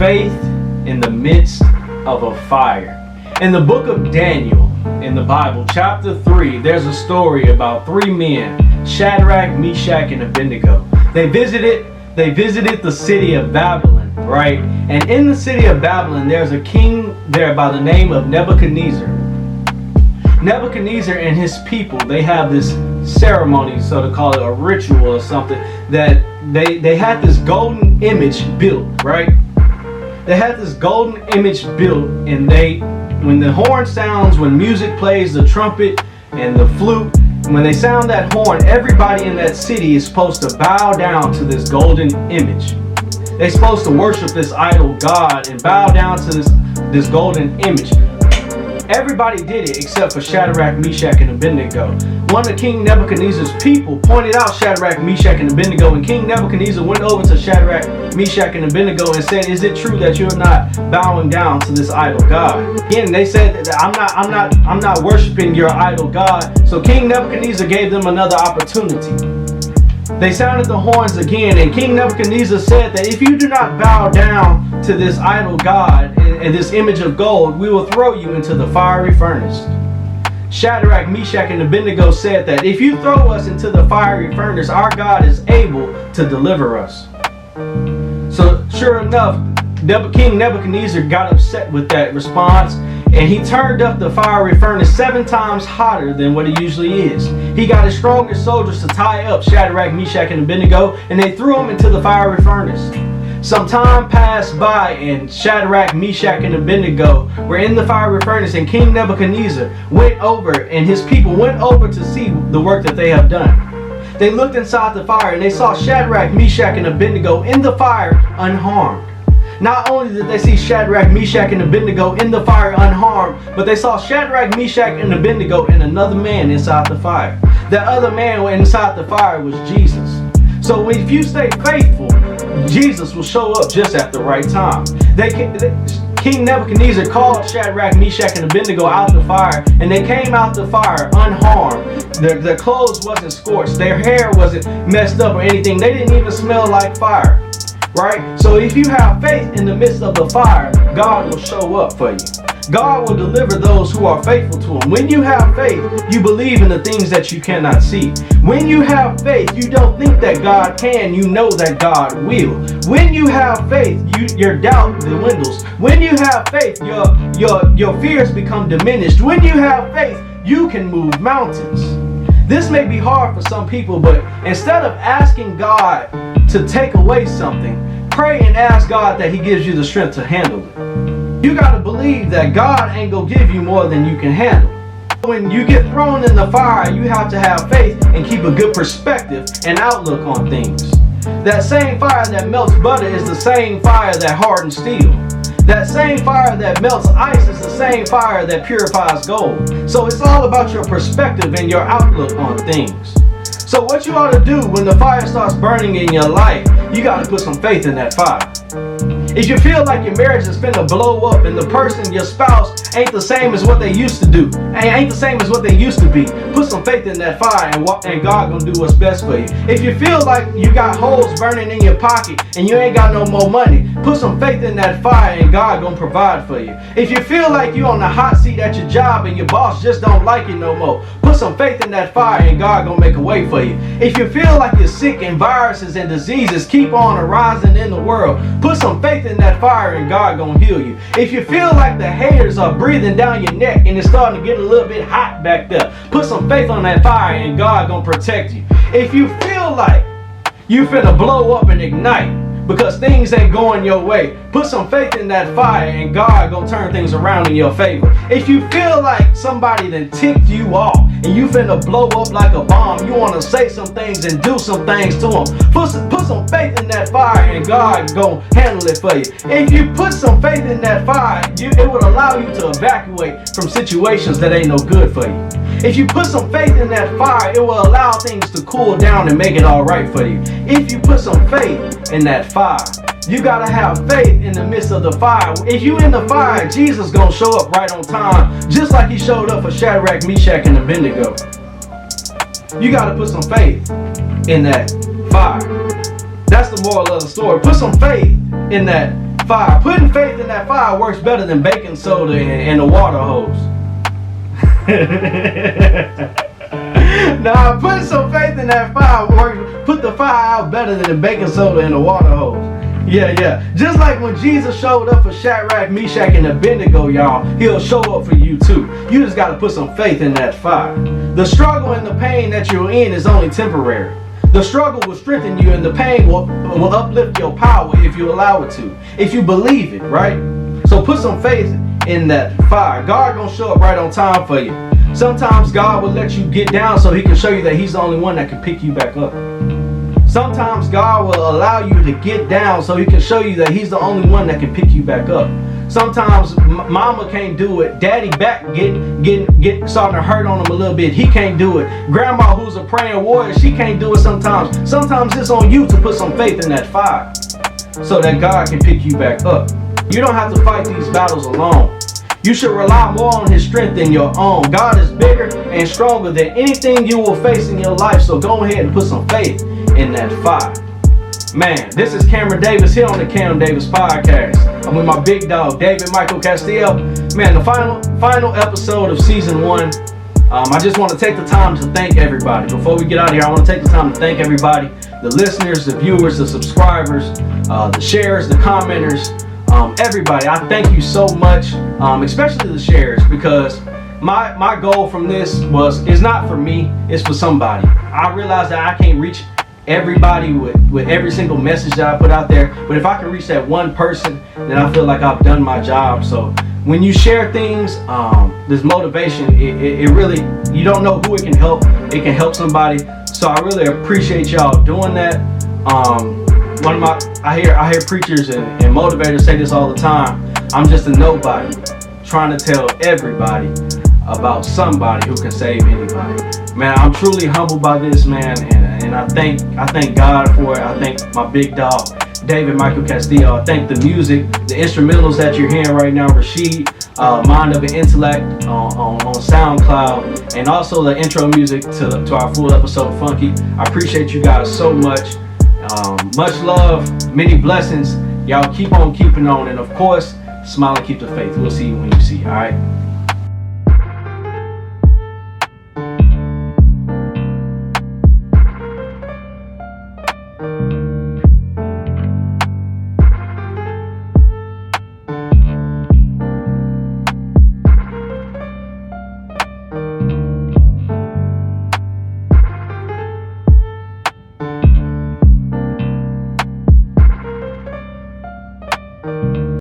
Faith in the midst of a fire. In the book of Daniel, in the Bible, chapter 3, there's a story about three men, Shadrach, Meshach, and Abednego. They visited the city of Babylon, right? And in the city of Babylon, there's a king there by the name of Nebuchadnezzar. Nebuchadnezzar and his people, they have this ceremony, so to call it a ritual or something, that they had this golden image built, right? They had this golden image built, and when the horn sounds, when music plays, the trumpet and the flute, when they sound that horn, everybody in that city is supposed to bow down to this golden image. They're supposed to worship this idol god and bow down to this golden image. Everybody did it except for Shadrach, Meshach, and Abednego. One of King Nebuchadnezzar's people pointed out Shadrach, Meshach, and Abednego, and King Nebuchadnezzar went over to Shadrach, Meshach, and Abednego and said, "Is it true that you're not bowing down to this idol god?" Again, they said, I'm not worshiping your idol god. So King Nebuchadnezzar gave them another opportunity. They sounded the horns again, and King Nebuchadnezzar said that if you do not bow down to this idol god and this image of gold, we will throw you into the fiery furnace. Shadrach, Meshach, and Abednego said that if you throw us into the fiery furnace, our God is able to deliver us. So sure enough, King Nebuchadnezzar got upset with that response, and he turned up the fiery furnace 7 times hotter than what it usually is. He got his strongest soldiers to tie up Shadrach, Meshach, and Abednego, and they threw them into the fiery furnace. Some time passed by, and Shadrach, Meshach, and Abednego were in the fiery furnace, and King Nebuchadnezzar went over, and his people went over to see the work that they have done. They looked inside the fire, and they saw Shadrach, Meshach, and Abednego in the fire unharmed. Not only did they see Shadrach, Meshach, and Abednego in the fire unharmed, but they saw Shadrach, Meshach, and Abednego and another man inside the fire. That other man inside the fire was Jesus. So if you stay faithful, Jesus will show up just at the right time. King Nebuchadnezzar called Shadrach, Meshach, and Abednego out the fire, and they came out the fire unharmed. Their clothes wasn't scorched, their hair wasn't messed up or anything. They didn't even smell like fire. Right? So if you have faith in the midst of the fire, God will show up for you. God will deliver those who are faithful to Him. When you have faith, you believe in the things that you cannot see. When you have faith, you don't think that God can, you know that God will. When you have faith, your doubt dwindles. When you have faith, your fears become diminished. When you have faith, you can move mountains. This may be hard for some people, but instead of asking God to take away something, pray and ask God that He gives you the strength to handle it. You got to believe that God ain't going to give you more than you can handle. When you get thrown in the fire, you have to have faith and keep a good perspective and outlook on things. That same fire that melts butter is the same fire that hardens steel. That same fire that melts ice is the same fire that purifies gold. So it's all about your perspective and your outlook on things. So what you ought to do when the fire starts burning in your life, you got to put some faith in that fire. If you feel like your marriage is finna blow up and the person, your spouse, ain't the same as what they used to do, ain't the same as what they used to be, put some faith in that fire and God gonna do what's best for you. If you feel like you got holes burning in your pocket and you ain't got no more money, put some faith in that fire and God gonna provide for you. If you feel like you on the hot seat at your job and your boss just don't like you no more, put some faith in that fire and God gonna make a way for you. If you feel like you're sick and viruses and diseases keep on arising in the world, put some faith in that fire and God gonna heal you. If you feel like the haters are breathing down your neck and it's starting to get a little bit hot back there, put some faith on that fire and God gonna protect you. If you feel like you finna blow up and ignite because things ain't going your way, put some faith in that fire and God gonna turn things around in your favor. If you feel like somebody done ticked you off and you finna blow up like a bomb, you wanna say some things and do some things to them, put some faith in that fire and God gonna handle it for you. If you put some faith in that fire, it would allow you to evacuate from situations that ain't no good for you. If you put some faith in that fire, it will allow things to cool down and make it all right for you. If you put some faith in that fire, you gotta have faith in the midst of the fire. If you in the fire, Jesus gonna show up right on time, just like He showed up for Shadrach, Meshach, and Abednego. You gotta put some faith in that fire. That's the moral of the story. Put some faith in that fire. Putting faith in that fire works better than baking soda and the water hose. Nah, putting some faith in that fire works. Put the fire out better than the baking soda and the water hose. Yeah. Just like when Jesus showed up for Shadrach, Meshach, and Abednego, y'all, he'll show up for you too. You just got to put some faith in that fire. The struggle and the pain that you're in is only temporary. The struggle will strengthen you, and the pain will uplift your power if you allow it to. If you believe it, right? So put some faith in that fire. God gonna show up right on time for you. Sometimes God will let you get down so he can show you that he's the only one that can pick you back up. Sometimes God will allow you to get down so he can show you that he's the only one that can pick you back up. Sometimes mama can't do it. Daddy back get starting to hurt on him a little bit. He can't do it. Grandma, who's a praying warrior, she can't do it sometimes. Sometimes it's on you to put some faith in that fire so that God can pick you back up. You don't have to fight these battles alone. You should rely more on his strength than your own. God is bigger and stronger than anything you will face in your life. So go ahead and put some faith in that fire. Man, this is Cameron Davis here on the Cam Davis Podcast. I'm with my big dog, David Michael Castillo. Man, the final episode of season 1. I just want to take the time to thank everybody. Before we get out of here, I want to take the time to thank everybody. The listeners, the viewers, the subscribers, the shares, the commenters, everybody. I thank you so much, especially the shares, because my goal from this is not for me, it's for somebody. I realize that I can't reach everybody with every single message that I put out there, but if I can reach that one person, then I feel like I've done my job. So when you share things, this motivation, it really, you don't know who it can help. It can help somebody. So I really appreciate y'all doing that. I hear preachers and motivators say this all the time. I'm just a nobody trying to tell everybody about somebody who can save anybody. Man, I'm truly humbled by this, man, and I thank God for it. I thank my big dog, David Michael Castillo. I thank the music, the instrumentals that you're hearing right now, Rashid, Mind of an Intellect on SoundCloud, and also the intro music to our full episode, Funky. I appreciate you guys so much. Much love, many blessings. Y'all keep on keeping on, and of course, smile and keep the faith. We'll see you when you see. All right.